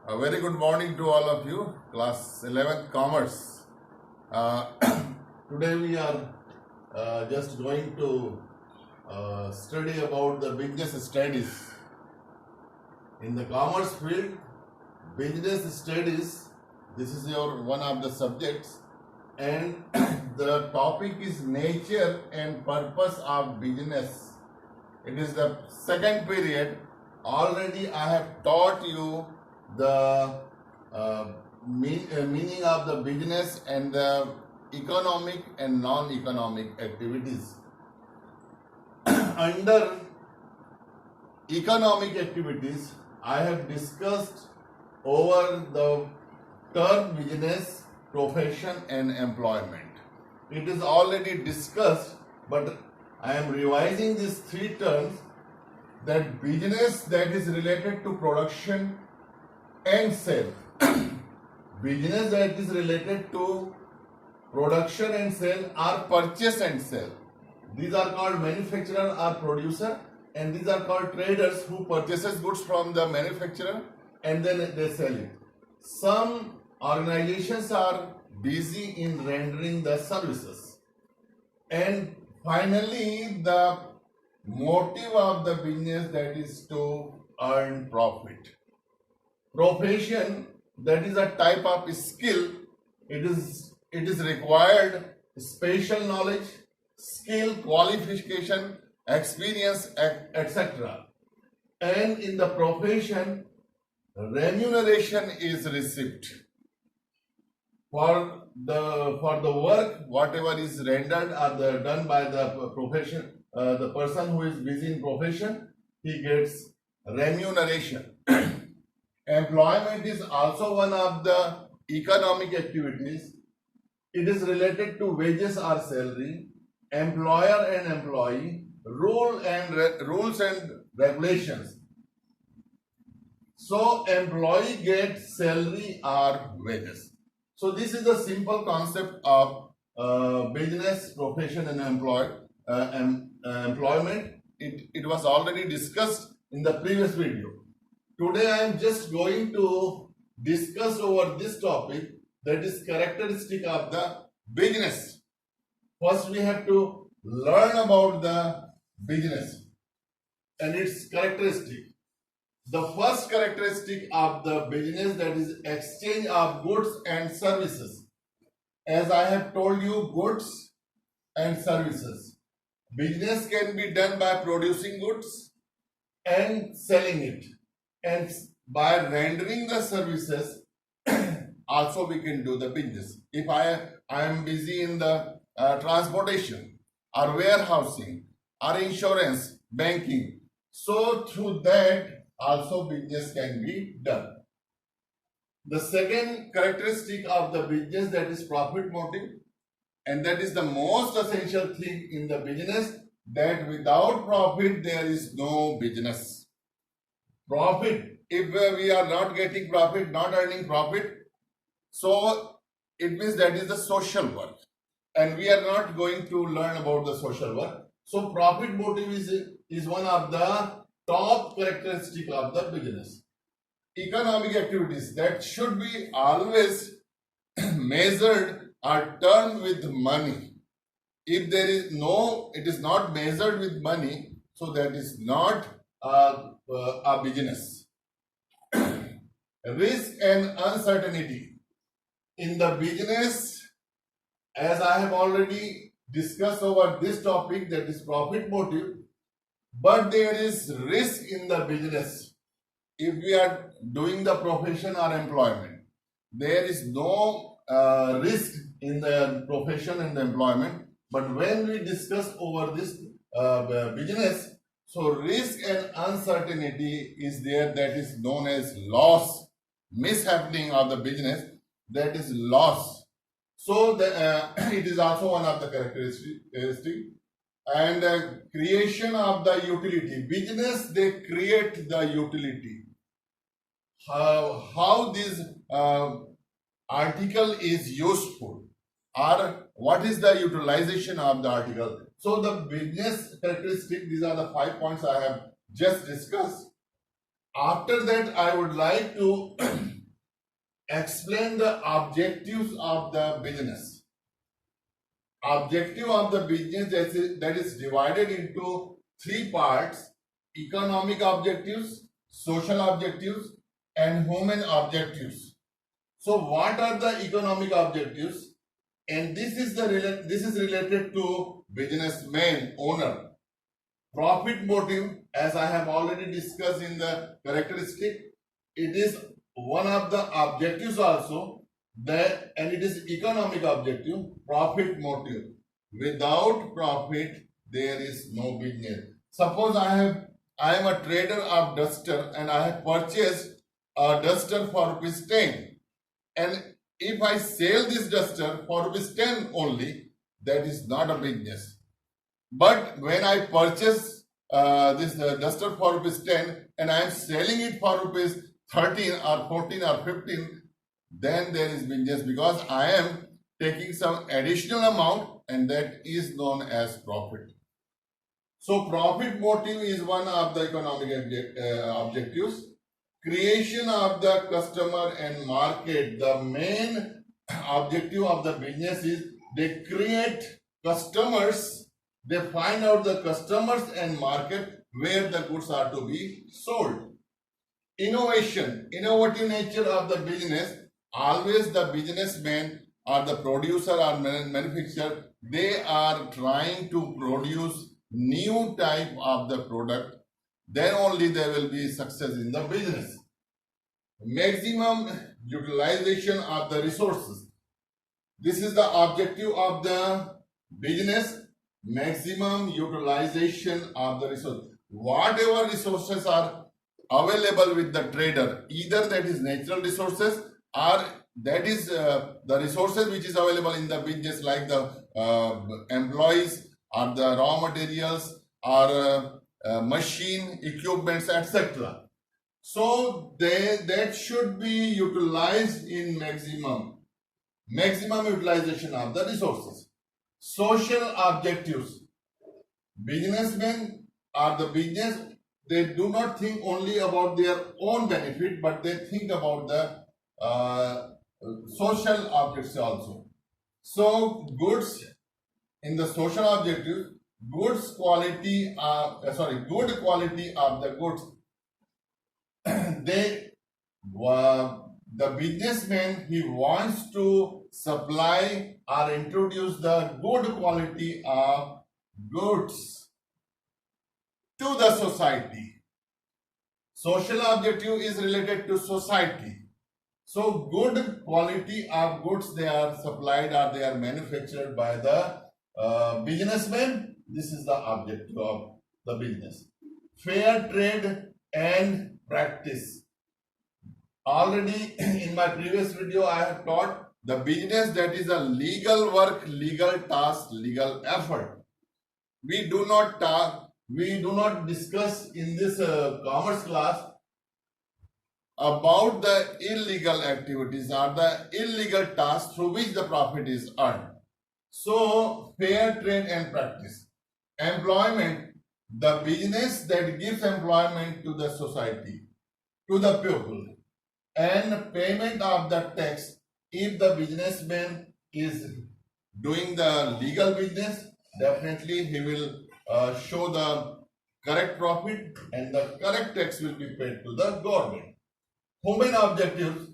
A very good morning to all of you, class 11th commerce. Today we are just going to study about the business studies. In the commerce field, business studies, this is your one of the subjects, and the topic is nature and purpose of business. It is the second period. Already I have taught you the meaning of the business and the economic and non-economic activities. Under economic activities, I have discussed over the term business, profession and employment. It is already discussed, but I am revising these three terms. That business that is related to production and sale. Business that is related to production and sale are purchase and sale. These are called manufacturer or producer, and these are called traders who purchases goods from the manufacturer and then they sell it. Some organizations are busy in rendering the services. And finally, the motive of the business, that is to earn profit. Profession, that is a type of skill. It is required special knowledge, skill, qualification, experience, etc. And in the profession, remuneration is received for the work whatever is rendered or done by the profession. The person who is busy in profession, he gets remuneration. Employment is also one of the economic activities. It is related to wages or salary, employer and employee, rules and regulations. So employee gets salary or wages. So this is the simple concept of business, profession and employment. It was already discussed in the previous video. Today I am just going to discuss over this topic, that is characteristic of the business. First we have to learn about the business and its characteristic. The first characteristic of the business, that is exchange of goods and services. As I have told you, goods and services. Business can be done by producing goods and selling it, and by rendering the services also we can do the business. If I am busy in the transportation or warehousing or insurance, banking, so through that also business can be done. The second characteristic of the business, that is profit motive. And that is the most essential thing in the business, that without profit there is no business. Profit, if we are not getting profit, not earning profit, so it means that is the social work. And we are not going to learn about the social work. So profit motive is one of the top characteristic of the business. Economic activities, that should be always measured are termed with money. If there is it is not measured with money, so that is not a business. Risk and uncertainty. In the business, as I have already discussed over this topic, that is profit motive, but there is risk in the business. If we are doing the profession or employment, there is no risk in the profession and the employment. But when we discuss over this business, so risk and uncertainty is there, that is known as loss, mishappening of the business, that is loss. So it is also one of the characteristics. And creation of the utility. Business, they create the utility. How this article is useful, or what is the utilization of the article. So the business characteristic, these are the 5 points I have just discussed. After that, I would like to explain the objectives of the business. Objective of the business that is divided into three parts: economic objectives, social objectives, and human objectives. So what are the economic objectives? And this is related to businessman, owner. Profit motive, as I have already discussed in the characteristic, it is one of the objectives also, that, and it is economic objective, profit motive. Without profit, there is no business. Suppose I am a trader of duster and I have purchased a duster for rupees 10, and if I sell this duster for rupees 10 only, that is not a business. But when I purchase this duster for rupees 10 and I am selling it for rupees 13 or 14 or 15, then there is business, because I am taking some additional amount, and that is known as profit. So profit motive is one of the economic objectives. Creation of the customer and market. The main objective of the business is they create customers. They find out the customers and market where the goods are to be sold. Innovation, innovative nature of the business. Always the businessman or the producer or manufacturer, they are trying to produce new type of the product. Then only there will be success in the business. Maximum utilization of the resources. This is the objective of the business. Maximum utilization of the resources. Whatever resources are available with the trader, either that is natural resources or that is the resources which is available in the business, like the employees or the raw materials or machine equipments, etc. So that should be utilized in maximum utilization of the resources. Social objectives. Businessmen or the business, they do not think only about their own benefit, but they think about the social objects also. So goods in the social objective, good quality of the goods. The businessman, he wants to supply or introduce the good quality of goods to the society. Social objective is related to society. So good quality of goods, they are supplied or they are manufactured by the businessman. This is the objective of the business. Fair trade and practice. Already in my previous video I have taught the business, that is a legal work, legal task, legal effort. We do not discuss in this commerce class about the illegal activities or the illegal tasks through which the profit is earned. So fair trade and practice. Employment, the business that gives employment to the society, to the people. And payment of the tax, if the businessman is doing the legal business, definitely he will show the correct profit and the correct tax will be paid to the government. Human objectives,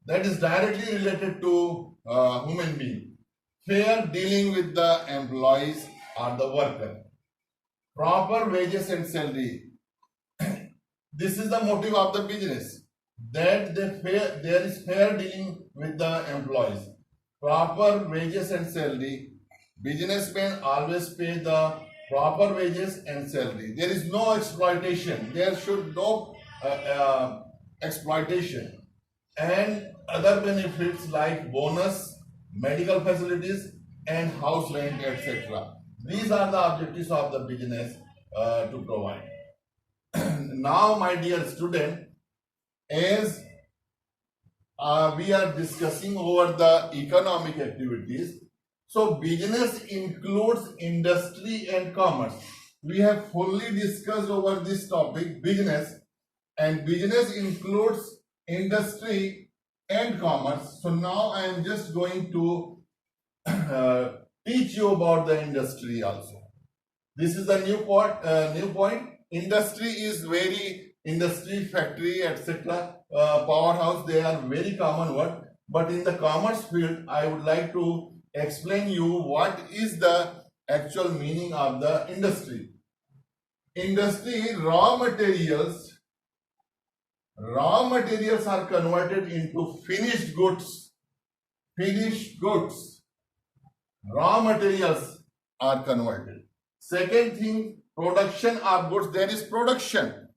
that is directly related to human being. Fair dealing with the employees or the worker. Proper wages and salary. This is the motive of the business, that there is fair dealing with the employees. Proper wages and salary. Businessmen always pay the proper wages and salary. There is no exploitation. There should no exploitation. And other benefits like bonus, medical facilities, and house rent, etc. These are the objectives of the business to provide. Now, my dear student, as we are discussing over the economic activities, so business includes industry and commerce. We have fully discussed over this topic, business, and business includes industry and commerce. So now I am just going to teach you about the industry also. This is the new point. Industry is very industry, factory, etc. Powerhouse. They are very common word. But in the commerce field, I would like to explain you what is the actual meaning of the industry. Industry raw materials are converted into finished goods. Finished goods. Raw materials are converted. Second thing, production of goods. There is production.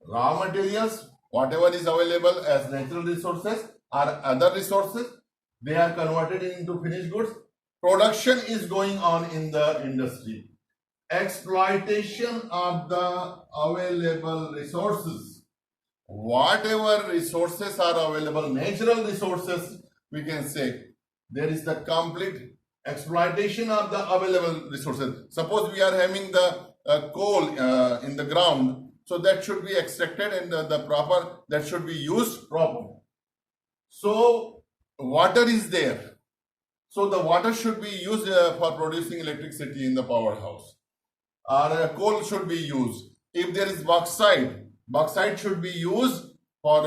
Raw materials, whatever is available as natural resources or other resources, they are converted into finished goods. Production is going on in the industry. Exploitation of the available resources. Whatever resources are available, natural resources, we can say, there is the complete exploitation of the available resources. Suppose we are having the coal in the ground, so that should be extracted and that should be used properly. So water is there. So the water should be used for producing electricity in the powerhouse. Or coal should be used. If there is bauxite should be used for,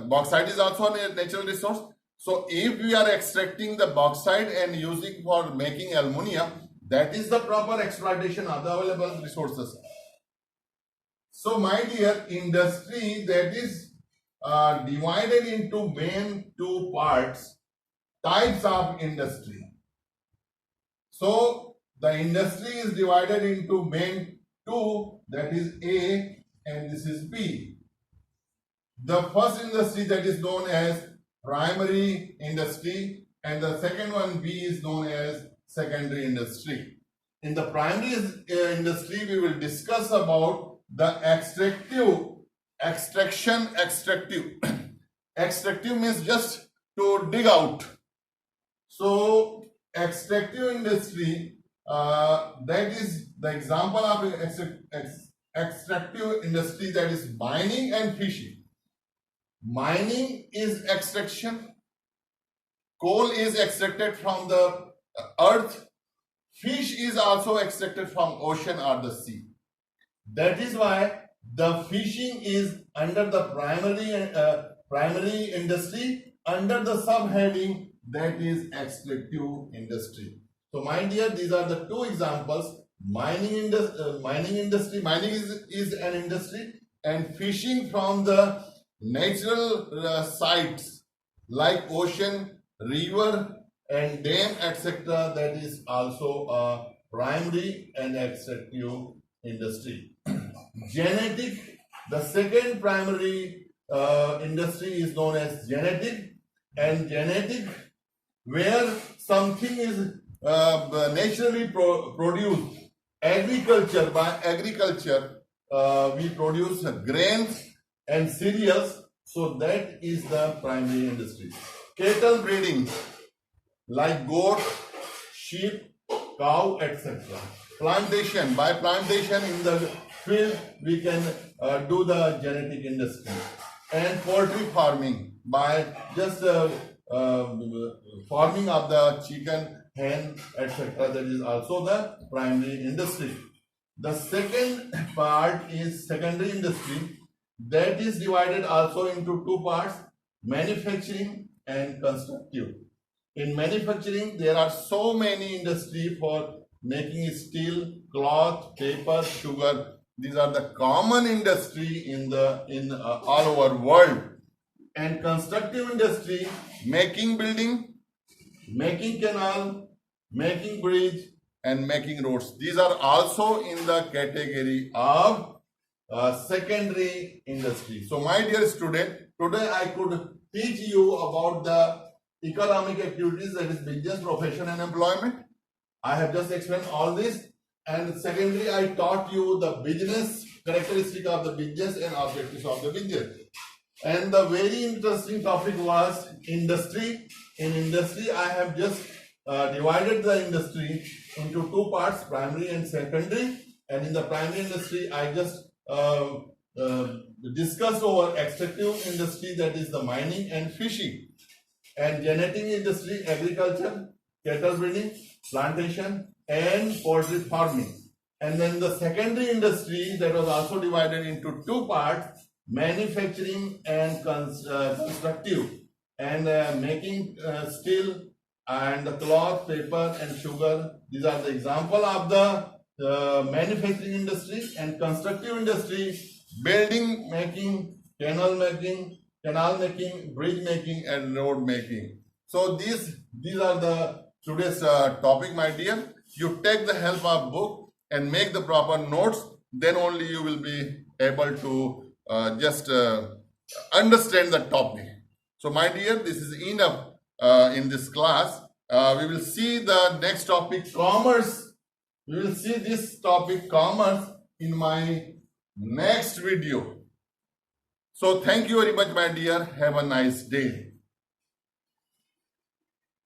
bauxite is also a natural resource. So if we are extracting the bauxite and using for making aluminium, that is the proper exploitation of the available resources. So my dear, industry that is divided into main two parts, types of industry. So the industry is divided into main two, that is A and this is B. The first industry that is known as primary industry and the second one B is known as secondary industry. In the primary industry, we will discuss about the extraction. Extractive means just to dig out. So extractive industry, that is the example of extractive industry, that is mining and fishing. Mining is extraction. Coal is extracted from the earth. Fish is also extracted from ocean or the sea. That is why the fishing is under the primary industry, under the subheading that is extractive industry. So my dear, these are the two examples. Mining industry, mining is an industry, and fishing from the natural sites like ocean, river and dam, etc., that is also a primary and extractive industry. Genetic, the second primary industry is known as genetic, and genetic where something is naturally produced. Agriculture, by agriculture we produce grains and cereals, so that is the primary industry. Cattle breeding like goat, sheep, cow, etc. Plantation, by plantation in the field we can do the genetic industry. And poultry farming, by just farming of the chicken, hen, etc., that is also the primary industry. The second part is secondary industry, that is divided also into two parts, manufacturing and constructive. In manufacturing, there are so many industries for making steel, cloth, paper, sugar. These are the common industry in all over world. And constructive industry, making building, making canal, making bridge, and making roads. These are also in the category of secondary industry. So my dear student, today I could teach you about the economic activities, that is business, profession and employment. I have just explained all this. And secondly, I taught you the business, characteristic of the business and objectives of the business. And the very interesting topic was industry. In industry, I have just divided the industry into two parts, primary and secondary. And in the primary industry, I just discussed over extractive industry, that is the mining and fishing. and genetic industry, agriculture, cattle breeding, plantation, and poultry farming. And then the secondary industry that was also divided into two parts: manufacturing and constructive, and making steel and the cloth, paper, and sugar. These are the example of the manufacturing industry. And constructive industry: building making, canal making, bridge making, and road making. So these are the today's topic, my dear. You take the help of book and make the proper notes. Then only you will be able to just understand the topic. So, my dear, this is enough in this class. We will see the next topic, commerce. We will see this topic, commerce, in my next video. So, thank you very much, my dear. Have a nice day.